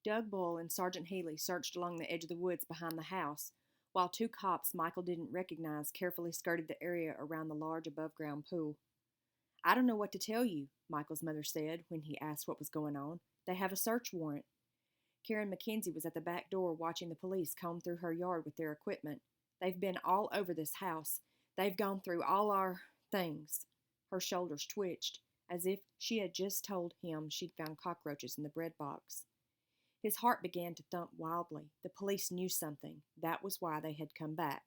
Doug Bull and Sergeant Healy searched along the edge of the woods behind the house, while two cops Michael didn't recognize carefully skirted the area around the large above ground pool. I don't know what to tell you, Michael's mother said when he asked what was going on. They have a search warrant. Karen McKenzie was at the back door watching the police comb through her yard with their equipment. They've been all over this house. They've gone through all our things. Her shoulders twitched, as if she had just told him she'd found cockroaches in the bread box. His heart began to thump wildly. The police knew something. That was why they had come back.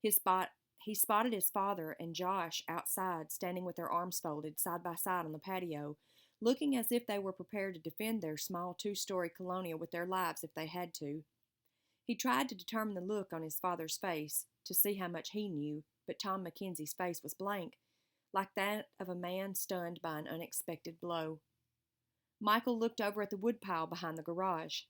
He spotted his father and Josh outside, standing with their arms folded, side by side on the patio, looking as if they were prepared to defend their small two-story colonial with their lives if they had to. He tried to determine the look on his father's face, to see how much he knew, but Tom Mackenzie's face was blank, like that of a man stunned by an unexpected blow. Michael looked over at the woodpile behind the garage.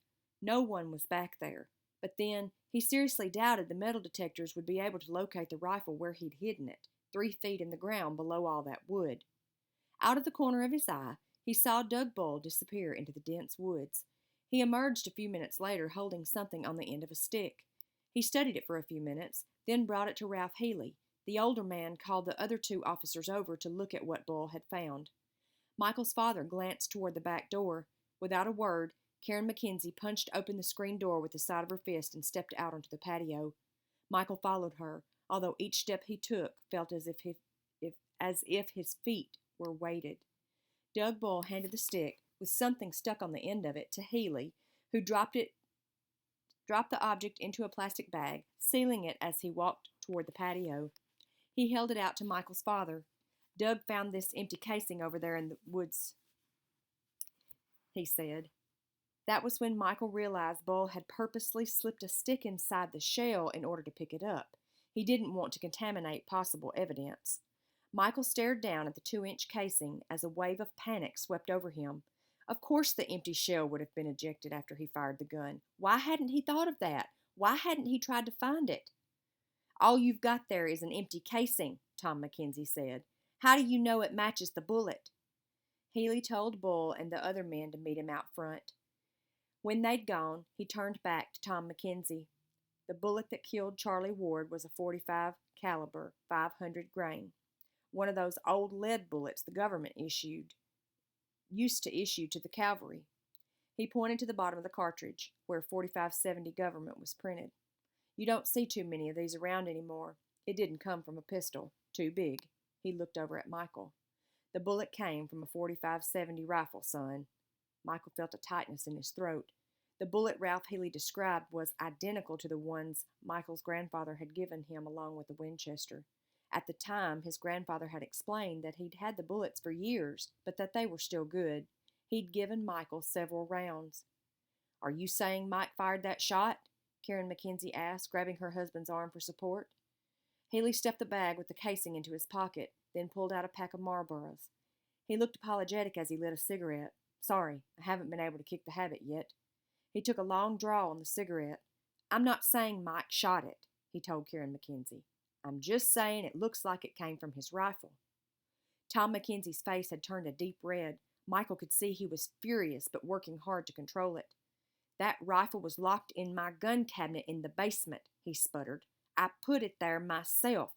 No one was back there, but then he seriously doubted the metal detectors would be able to locate the rifle where he'd hidden it, 3 feet in the ground below all that wood. Out of the corner of his eye, he saw Doug Bull disappear into the dense woods. He emerged a few minutes later holding something on the end of a stick. He studied it for a few minutes, then brought it to Ralph Healy. The older man called the other two officers over to look at what Bull had found. Michael's father glanced toward the back door. Without a word, Karen McKenzie punched open the screen door with the side of her fist and stepped out onto the patio. Michael followed her, although each step he took felt as if his feet were weighted. Doug Bull handed the stick, with something stuck on the end of it, to Healy, who dropped the object into a plastic bag, sealing it as he walked toward the patio. He held it out to Michael's father. Doug found this empty casing over there in the woods, he said. That was when Michael realized Bull had purposely slipped a stick inside the shell in order to pick it up. He didn't want to contaminate possible evidence. Michael stared down at the 2-inch casing as a wave of panic swept over him. Of course the empty shell would have been ejected after he fired the gun. Why hadn't he thought of that? Why hadn't he tried to find it? All you've got there is an empty casing, Tom Mackenzie said. How do you know it matches the bullet? Healy told Bull and the other men to meet him out front. When they'd gone, he turned back to Tom Mackenzie. The bullet that killed Charlie Ward was a .45 caliber, 500 grain. One of those old lead bullets the government used to issue to the cavalry. He pointed to the bottom of the cartridge, where 4570 government was printed. You don't see too many of these around anymore. It didn't come from a pistol. Too big. He looked over at Michael. The bullet came from a 4570 rifle, son. Michael felt a tightness in his throat. The bullet Ralph Healy described was identical to the ones Michael's grandfather had given him along with the Winchester. At the time, his grandfather had explained that he'd had the bullets for years, but that they were still good. He'd given Michael several rounds. Are you saying Mike fired that shot? Karen McKenzie asked, grabbing her husband's arm for support. Healy stuffed the bag with the casing into his pocket, then pulled out a pack of Marlboros. He looked apologetic as he lit a cigarette. Sorry, I haven't been able to kick the habit yet. He took a long draw on the cigarette. I'm not saying Mike shot it, he told Karen McKenzie. I'm just saying it looks like it came from his rifle. Tom Mackenzie's face had turned a deep red. Michael could see he was furious but working hard to control it. That rifle was locked in my gun cabinet in the basement, he sputtered. I put it there myself.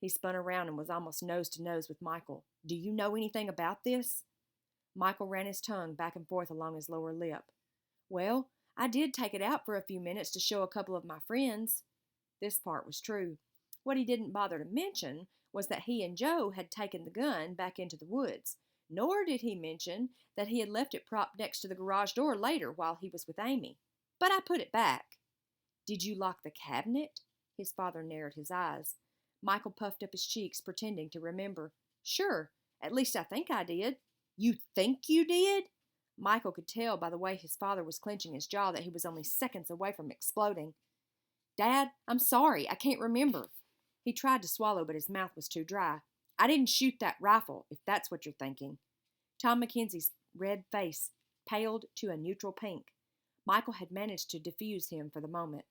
He spun around and was almost nose to nose with Michael. Do you know anything about this? Michael ran his tongue back and forth along his lower lip. Well, I did take it out for a few minutes to show a couple of my friends. This part was true. What he didn't bother to mention was that he and Joe had taken the gun back into the woods, nor did he mention that he had left it propped next to the garage door later while he was with Amy. But I put it back. Did you lock the cabinet? His father narrowed his eyes. Michael puffed up his cheeks, pretending to remember. Sure, at least I think I did. You think you did? Michael could tell by the way his father was clenching his jaw that he was only seconds away from exploding. Dad, I'm sorry, I can't remember. He tried to swallow, but his mouth was too dry. I didn't shoot that rifle, if that's what you're thinking. Tom Mackenzie's red face paled to a neutral pink. Michael had managed to defuse him for the moment.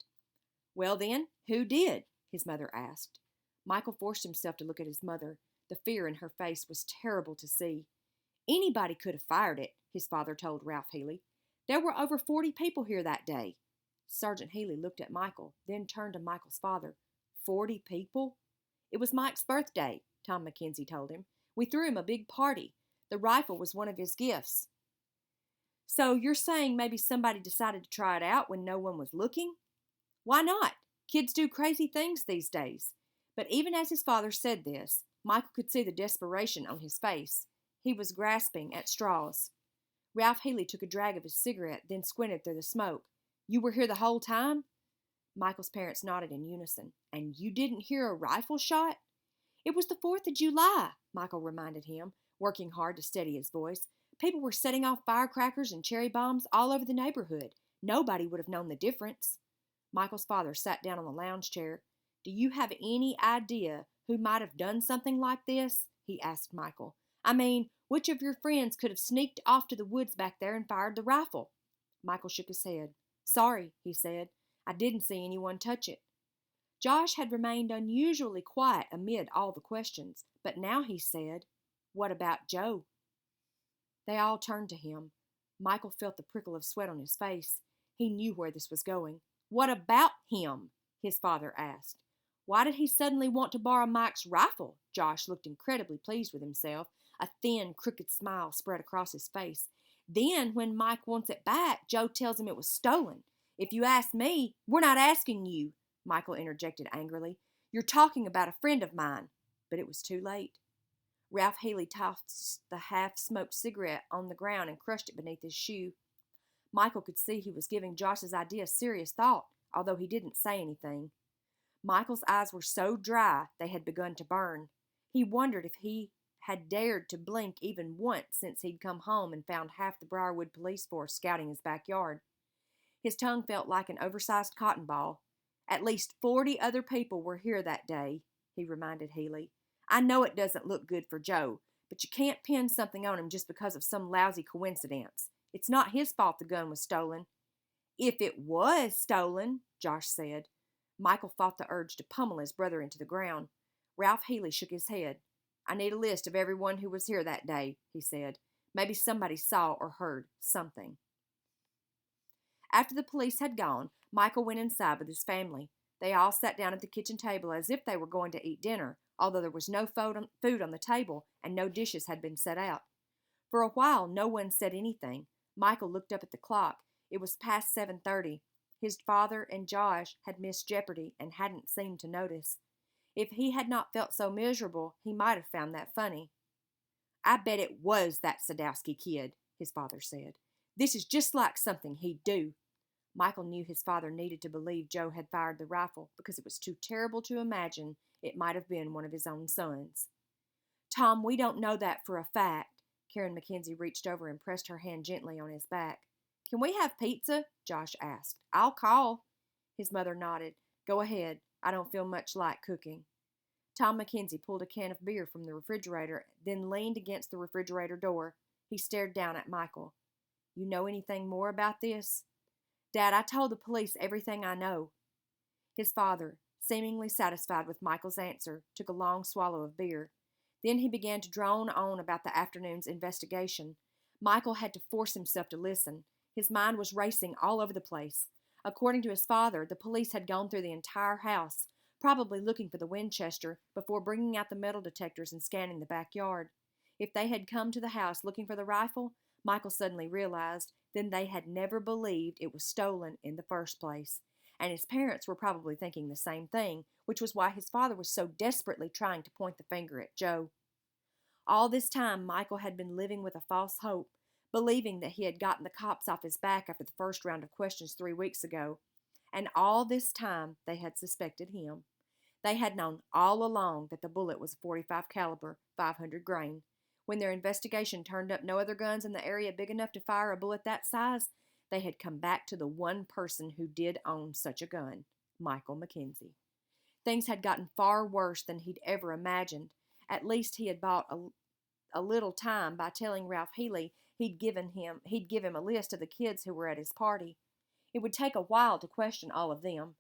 Well then, who did? His mother asked. Michael forced himself to look at his mother. The fear in her face was terrible to see. Anybody could have fired it, his father told Ralph Healy. There were over 40 people here that day. Sergeant Healy looked at Michael, then turned to Michael's father. 40 people? It was Mike's birthday, Tom Mackenzie told him. We threw him a big party. The rifle was one of his gifts. So you're saying maybe somebody decided to try it out when no one was looking? Why not? Kids do crazy things these days. But even as his father said this, Michael could see the desperation on his face. He was grasping at straws. Ralph Healy took a drag of his cigarette, then squinted through the smoke. You were here the whole time? Michael's parents nodded in unison. And you didn't hear a rifle shot? It was the 4th of July, Michael reminded him, working hard to steady his voice. People were setting off firecrackers and cherry bombs all over the neighborhood. Nobody would have known the difference. Michael's father sat down on the lounge chair. Do you have any idea who might have done something like this? He asked Michael. I mean, which of your friends could have sneaked off to the woods back there and fired the rifle? Michael shook his head. Sorry, he said. I didn't see anyone touch it. Josh had remained unusually quiet amid all the questions, but now he said, What about Joe? They all turned to him. Michael felt the prickle of sweat on his face. He knew where this was going. What about him? His father asked. Why did he suddenly want to borrow Mike's rifle? Josh looked incredibly pleased with himself. A thin, crooked smile spread across his face. Then, when Mike wants it back, Joe tells him it was stolen. If you ask me, we're not asking you, Michael interjected angrily. You're talking about a friend of mine. But it was too late. Ralph Healy tossed the half-smoked cigarette on the ground and crushed it beneath his shoe. Michael could see he was giving Josh's idea serious thought, although he didn't say anything. Michael's eyes were so dry they had begun to burn. He wondered if he had dared to blink even once since he'd come home and found half the Briarwood police force scouting his backyard. His tongue felt like an oversized cotton ball. At least 40 other people were here that day, he reminded Healy. I know it doesn't look good for Joe, but you can't pin something on him just because of some lousy coincidence. It's not his fault the gun was stolen. If it was stolen, Josh said. Michael fought the urge to pummel his brother into the ground. Ralph Healy shook his head. I need a list of everyone who was here that day, he said. Maybe somebody saw or heard something. After the police had gone, Michael went inside with his family. They all sat down at the kitchen table as if they were going to eat dinner, although there was no food on the table and no dishes had been set out. For a while, no one said anything. Michael looked up at the clock. It was past 7:30. His father and Josh had missed Jeopardy and hadn't seemed to notice. If he had not felt so miserable, he might have found that funny. I bet it was that Sadowski kid, his father said. This is just like something he'd do. Michael knew his father needed to believe Joe had fired the rifle because it was too terrible to imagine it might have been one of his own sons. Tom, we don't know that for a fact. Karen Mackenzie reached over and pressed her hand gently on his back. Can we have pizza? Josh asked. I'll call. His mother nodded. Go ahead. I don't feel much like cooking. Tom Mackenzie pulled a can of beer from the refrigerator, then leaned against the refrigerator door. He stared down at Michael. You know anything more about this? Dad, I told the police everything I know. His father, seemingly satisfied with Michael's answer, took a long swallow of beer. Then he began to drone on about the afternoon's investigation. Michael had to force himself to listen. His mind was racing all over the place. According to his father, the police had gone through the entire house, probably looking for the Winchester, before bringing out the metal detectors and scanning the backyard. If they had come to the house looking for the rifle, Michael suddenly realized, then they had never believed it was stolen in the first place. And his parents were probably thinking the same thing, which was why his father was so desperately trying to point the finger at Joe. All this time, Michael had been living with a false hope, believing that he had gotten the cops off his back after the first round of questions 3 weeks ago. And all this time, they had suspected him. They had known all along that the bullet was a .45 caliber, 500 grain. When their investigation turned up no other guns in the area big enough to fire a bullet that size, they had come back to the one person who did own such a gun, Michael Mackenzie. Things had gotten far worse than he'd ever imagined. At least he had bought a little time by telling Ralph Healy he'd give him a list of the kids who were at his party. It would take a while to question all of them.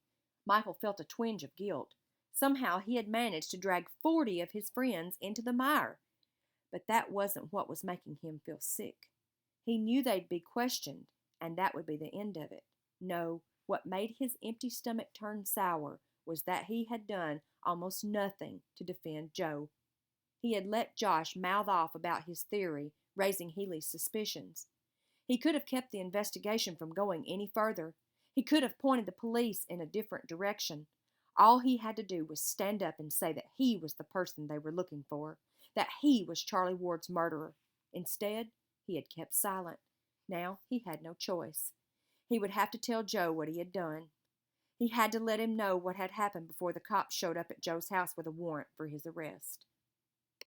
Michael felt a twinge of guilt. Somehow he had managed to drag 40 of his friends into the mire. But that wasn't what was making him feel sick. He knew they'd be questioned, and that would be the end of it. No, what made his empty stomach turn sour was that he had done almost nothing to defend Joe. He had let Josh mouth off about his theory, raising Healy's suspicions. He could have kept the investigation from going any further. He could have pointed the police in a different direction. All he had to do was stand up and say that he was the person they were looking for, that he was Charlie Ward's murderer. Instead, he had kept silent. Now he had no choice. He would have to tell Joe what he had done. He had to let him know what had happened before the cops showed up at Joe's house with a warrant for his arrest.